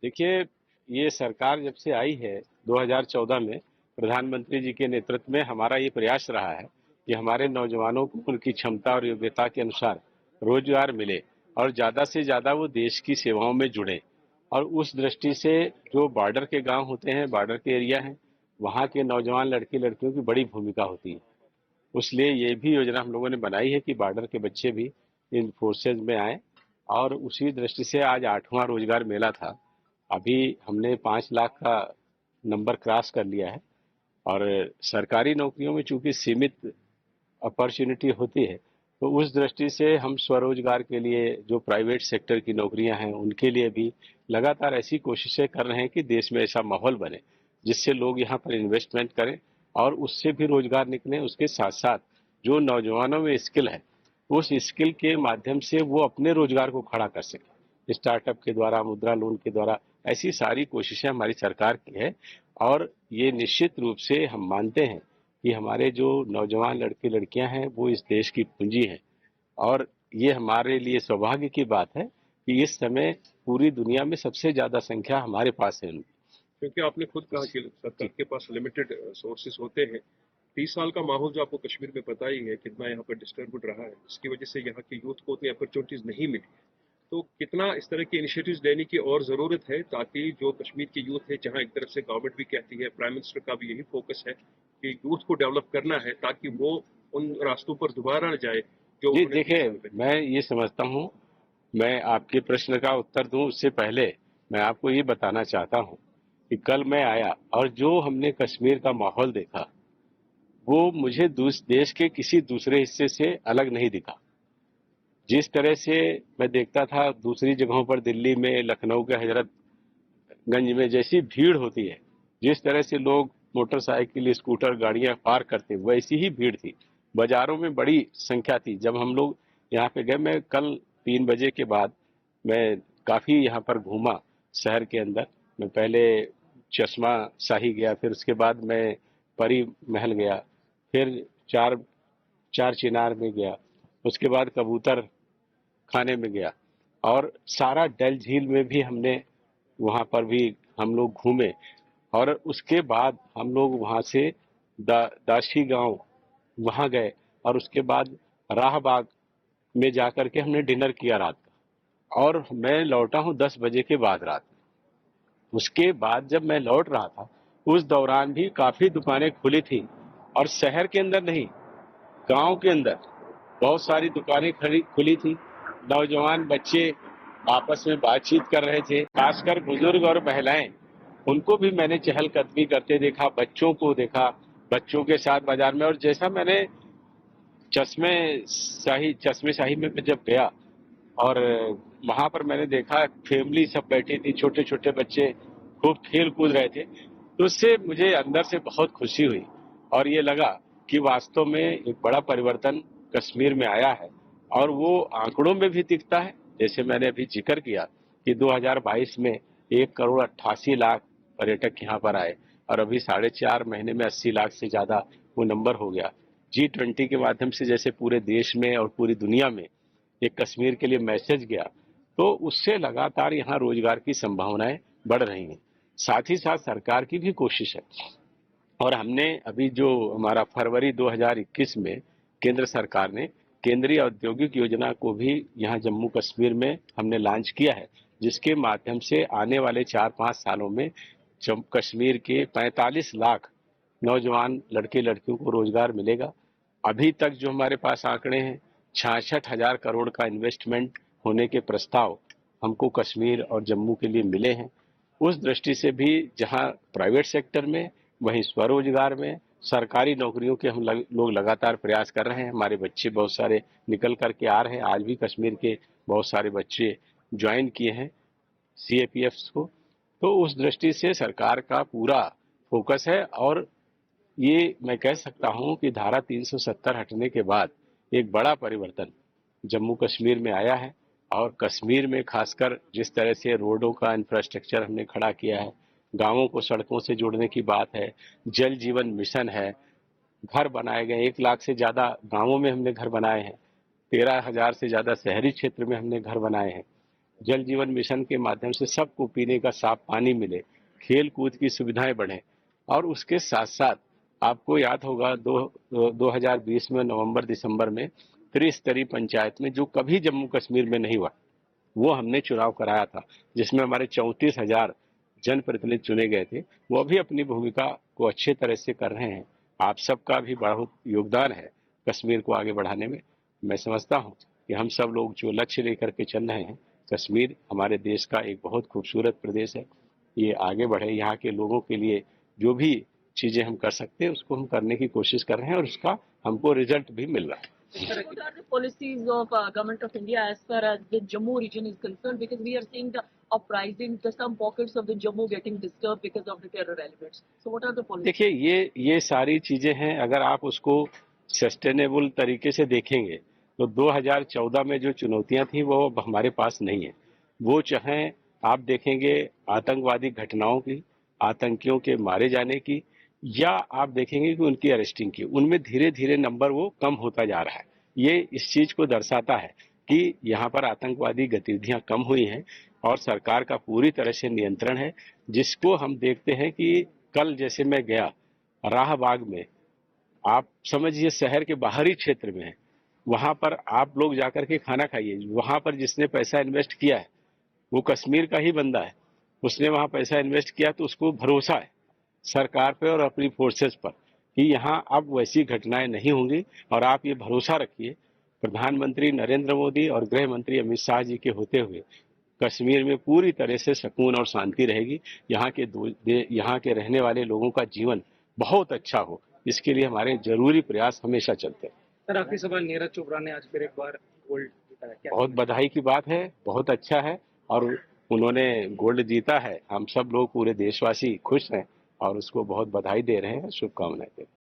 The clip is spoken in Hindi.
देखिए, ये सरकार जब से आई है 2014 में, प्रधानमंत्री जी के नेतृत्व में हमारा ये प्रयास रहा है कि हमारे नौजवानों को उनकी क्षमता और योग्यता के अनुसार रोजगार मिले और ज़्यादा से ज़्यादा वो देश की सेवाओं में जुड़े। और उस दृष्टि से जो बॉर्डर के गांव होते हैं, बॉर्डर के एरिया हैं, वहाँ के नौजवान लड़के लड़कियों की बड़ी भूमिका होती है। इसलिए ये भी योजना हम लोगों ने बनाई है कि बॉर्डर के बच्चे भी इन फोर्सेज में आए। और उसी दृष्टि से आज 8वां रोजगार मेला था। अभी हमने 5 लाख का नंबर क्रॉस कर लिया है। और सरकारी नौकरियों में चूंकि सीमित अपॉर्चुनिटी होती है, तो उस दृष्टि से हम स्वरोजगार के लिए जो प्राइवेट सेक्टर की नौकरियां हैं उनके लिए भी लगातार ऐसी कोशिशें कर रहे हैं कि देश में ऐसा माहौल बने जिससे लोग यहाँ पर इन्वेस्टमेंट करें और उससे भी रोजगार निकले। उसके साथ साथ जो नौजवानों में स्किल है, उस स्किल के माध्यम से वो अपने रोजगार को खड़ा कर सके, स्टार्टअप के द्वारा, मुद्रा लोन के द्वारा। ऐसी सारी कोशिशें हमारी सरकार की है। और ये निश्चित रूप से हम मानते हैं कि हमारे जो नौजवान लड़के लड़कियां हैं वो इस देश की पूंजी हैं। और ये हमारे लिए सौभाग्य की बात है कि इस समय पूरी दुनिया में सबसे ज्यादा संख्या हमारे पास है उनकी। क्योंकि आपने खुद कहा कि सरकार के पास लिमिटेड सोर्सेस होते हैं। 30 साल का माहौल जो आपको कश्मीर में पता ही है कितना यहाँ पर डिस्टर्ब रहा है, इसकी वजह से यहाँ के यूथ को उतनी अपॉर्चुनिटीज नहीं मिली। तो कितना इस तरह की इनिशिएटिव्स लेने की और ज़रूरत है ताकि जो कश्मीर की यूथ है, जहां एक तरफ से गवर्नमेंट भी कहती है, प्राइम मिनिस्टर का भी यही फोकस है कि यूथ को डेवलप करना है ताकि वो उन रास्तों पर दोबारा जाए जो जी उन्होंने 30 देखिए, साल पहले। मैं ये समझता हूँ, मैं आपके प्रश्न का उत्तर दूं उससे पहले मैं आपको ये बताना चाहता हूँ कि कल मैं आया और जो हमने कश्मीर का माहौल देखा वो मुझे देश के किसी दूसरे हिस्से से अलग नहीं दिखा। जिस तरह से मैं देखता था दूसरी जगहों पर, दिल्ली में, लखनऊ के हजरतगंज में जैसी भीड़ होती है, जिस तरह से लोग मोटरसाइकिल, स्कूटर, गाड़ियां पार करते, वैसी ही भीड़ थी। बाजारों में बड़ी संख्या थी। जब हम लोग यहाँ पे गए, मैं कल 3 बजे के बाद मैं काफी यहाँ पर घूमा शहर के अंदर। मैं पहले चश्मा शाही गया, फिर उसके बाद मैं परी महल गया, फिर चार चार चिनार में गया, उसके बाद कबूतर खाने में गया। और सारा डल झील में भी हमने, वहां पर भी हम लोग घूमे। और उसके बाद हम लोग वहां से दाशी गांव वहां गए। और उसके बाद राहबाग में जाकर के हमने डिनर किया रात का। और मैं लौटा हूं 10 बजे के बाद रात में। उसके बाद जब मैं लौट रहा था, उस दौरान भी काफी दुकानें खुली थी। और शहर के अंदर नहीं, गांव के अंदर बहुत सारी दुकानें खड़ी खुली थी। नौजवान बच्चे आपस में बातचीत कर रहे थे, खासकर बुजुर्ग और महिलाएं, उनको भी मैंने चहलकदमी करते देखा, बच्चों को देखा, बच्चों के साथ बाजार में। और जैसा मैंने चश्मे शाही में जब गया और वहां पर मैंने देखा फैमिली सब बैठी थी, छोटे छोटे बच्चे खूब खेल कूद रहे थे, तो उससे मुझे अंदर से बहुत खुशी हुई। और ये लगा कि वास्तव में एक बड़ा परिवर्तन कश्मीर में आया है। और वो आंकड़ों में भी दिखता है। जैसे मैंने अभी जिक्र किया कि 2022 में 1,88,00,000 पर्यटक यहाँ पर आए और अभी 4.5 महीने में 80 लाख से ज्यादा वो नंबर हो गया। G20 के माध्यम से जैसे पूरे देश में और पूरी दुनिया में एक कश्मीर के लिए मैसेज गया, तो उससे लगातार यहाँ रोजगार की संभावनाएं बढ़ रही हैं। साथ ही साथ सरकार की भी कोशिश है। और हमने अभी जो हमारा फरवरी 2021 में केंद्र सरकार ने केंद्रीय औद्योगिक योजना को भी यहाँ जम्मू कश्मीर में हमने लॉन्च किया है, जिसके माध्यम से आने वाले 4-5 सालों में कश्मीर के 45 लाख नौजवान लड़के लड़कियों को रोजगार मिलेगा। अभी तक जो हमारे पास आंकड़े हैं, 66,000 करोड़ का इन्वेस्टमेंट होने के प्रस्ताव हमको कश्मीर और जम्मू के लिए मिले हैं। उस दृष्टि से भी जहां प्राइवेट सेक्टर में, वहीं स्वरोजगार में, सरकारी नौकरियों के हम लोग लगातार प्रयास कर रहे हैं। हमारे बच्चे बहुत सारे निकल करके आ रहे हैं। आज भी कश्मीर के बहुत सारे बच्चे ज्वाइन किए हैं सीएपीएफ को। तो उस दृष्टि से सरकार का पूरा फोकस है। और ये मैं कह सकता हूं कि धारा 370 हटने के बाद एक बड़ा परिवर्तन जम्मू कश्मीर में आया है। और कश्मीर में खासकर जिस तरह से रोडों का इंफ्रास्ट्रक्चर हमने खड़ा किया है, गांवों को सड़कों से जोड़ने की बात है, जल जीवन मिशन है, घर बनाए गए, 1 लाख से ज्यादा गांवों में हमने घर बनाए हैं, 13,000 से ज्यादा शहरी क्षेत्र में हमने घर बनाए हैं। जल जीवन मिशन के माध्यम से सबको पीने का साफ पानी मिले, खेल कूद की सुविधाएं बढ़े। और उसके साथ साथ आपको याद होगा 2020 में नवंबर दिसंबर में त्रिस्तरीय पंचायत में जो कभी जम्मू कश्मीर में नहीं हुआ, वो हमने चुनाव कराया था, जिसमें हमारे 34,000 जनप्रतिनिधि चुने गए थे। वो भी अपनी भूमिका को अच्छे तरह से कर रहे हैं। आप सबका भी बहुत योगदान है कश्मीर को आगे बढ़ाने में। मैं समझता हूँ कि हम सब लोग जो लक्ष्य लेकर के चल रहे हैं, कश्मीर हमारे देश का एक बहुत खूबसूरत प्रदेश है, ये आगे बढ़े। यहाँ के लोगों के लिए जो भी चीजें हम कर सकते हैं उसको हम करने की कोशिश कर रहे हैं और उसका हमको रिजल्ट भी मिल रहा है। What are the policies of Government of India as far as the Jammu region is concerned? Because we are seeing the uprising, some pockets of the Jammu getting disturbed because of the terror elements. So what are the policies? देखिए ये सारी चीजें हैं, अगर आप उसको सस्टेनेबल तरीके से देखेंगे तो 2014 में जो चुनौतियां थी वो अब हमारे पास नहीं है। वो चाहे आप देखेंगे आतंकवादी घटनाओं की, आतंकियों के मारे जाने की, या आप देखेंगे कि उनकी अरेस्टिंग की, उनमें धीरे धीरे नंबर वो कम होता जा रहा है। ये इस चीज को दर्शाता है कि यहाँ पर आतंकवादी गतिविधियां कम हुई हैं और सरकार का पूरी तरह से नियंत्रण है, जिसको हम देखते हैं कि कल जैसे मैं गया राहबाग में, आप समझिए शहर के बाहरी क्षेत्र में है, वहां पर आप लोग जाकर के खाना खाइए। वहां पर जिसने पैसा इन्वेस्ट किया है वो कश्मीर का ही बंदा है, उसने वहां पैसा इन्वेस्ट किया तो उसको भरोसा है सरकार पे और अपनी फोर्सेस पर कि यहाँ अब वैसी घटनाएं नहीं होंगी। और आप ये भरोसा रखिए, प्रधानमंत्री नरेंद्र मोदी और गृह मंत्री अमित शाह जी के होते हुए कश्मीर में पूरी तरह से सुकून और शांति रहेगी। यहाँ के रहने वाले लोगों का जीवन बहुत अच्छा हो, इसके लिए हमारे जरूरी प्रयास हमेशा चलते हैं। सर आखिरी सवाल, नीरज चोपड़ा ने आज फिर एक बार गोल्ड जीता है, क्या बहुत बधाई की बात है, बहुत अच्छा है और उन्होंने गोल्ड जीता है। हम सब लोग पूरे देशवासी खुश हैं और उसको बहुत बधाई दे रहे हैं, शुभकामनाएं दे रहे हैं।